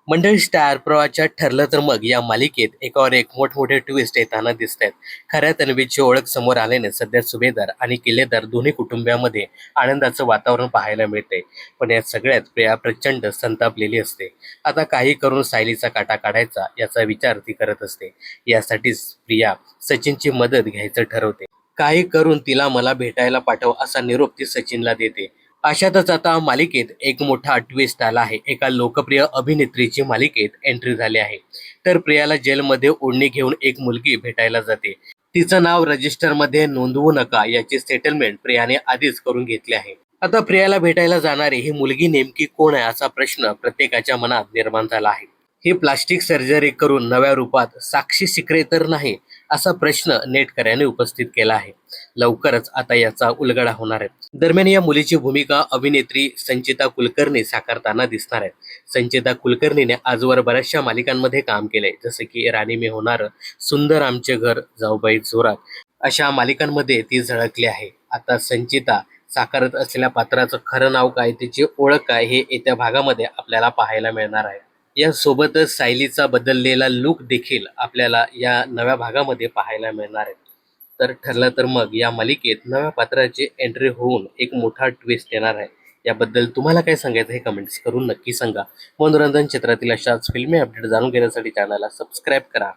मंडळी स्टार प्रवाहाच्या ठरलं तर मग या मालिकेत एकावर एक मोठमोठे ट्विस्ट येताना दिसत आहेत. खऱ्या तन्वीची ओळख समोर आल्याने सध्या सुभेदार आणि किल्लेदार दोन्ही कुटुंबियांमध्ये आनंदाचं वातावरण पाहायला मिळतंय. पण या सगळ्यात प्रिया प्रचंड संतापलेली असते. आता काही करून सायलीचा काटा काढायचा याचा विचार ती करत असते. यासाठीच प्रिया सचिनची मदत घ्यायचं ठरवते. काही करून तिला मला भेटायला पाठव असा निरोप ती सचिनला देते. अशातच आता मालिकेत एक मोठा ट्विस्ट आला आहे. एका लोकप्रिय अभिनेत्रीची मालिकेत एंट्री झाली आहे. तर प्रियाला जेलमध्ये ओढणी घेऊन एक मुलगी भेटायला जाते. तिचं नाव रजिस्टरमध्ये नोंदवू नका याची सेटलमेंट प्रियाने आधीच करून घेतली आहे. आता प्रियाला भेटायला जाणारी ही मुलगी नेमकी कोण आहे असा प्रश्न प्रत्येकाच्या मनात निर्माण झाला आहे. ही प्लास्टिक सर्जरी करून नव्या रूपात साक्षी शिकरे तर नाही असा प्रश्न नेटकऱ्याने उपस्थित केला आहे. लवकरच आता याचा उलगडा होणार आहे. दरम्यान या मुलीची भूमिका अभिनेत्री संचिता कुलकर्णी साकारताना दिसणार आहे. संचिता कुलकर्णीने आजवर बऱ्याचशा मालिकांमध्ये काम केलंय, जसं की राणी मी होणार, सुंदर आमचे घर, जाऊबाई जोरात अशा मालिकांमध्ये ती झळकली आहे. आता संचिता साकारत असलेल्या पात्राचं खरं नाव काय, तिची ओळख काय हे येत्या भागामध्ये आपल्याला पाहायला मिळणार आहे. यासोबतच सायलीचा बदललेला लुक देखील आपल्याला या नव्या भागामध्ये पाहायला मिळणार आहे. तर ठरलं तर मग या मालिकेत नव्या पात्राची एंट्री होऊन एक मोठा ट्विस्ट येणार आहे. याबद्दल तुम्हाला काय सांगायचं हे कमेंट्स करून नक्की सांगा. मनोरंजन क्षेत्रातील अशाच फिल्मी अपडेट जाणून घेण्यासाठी चॅनलला सबस्क्राईब करा.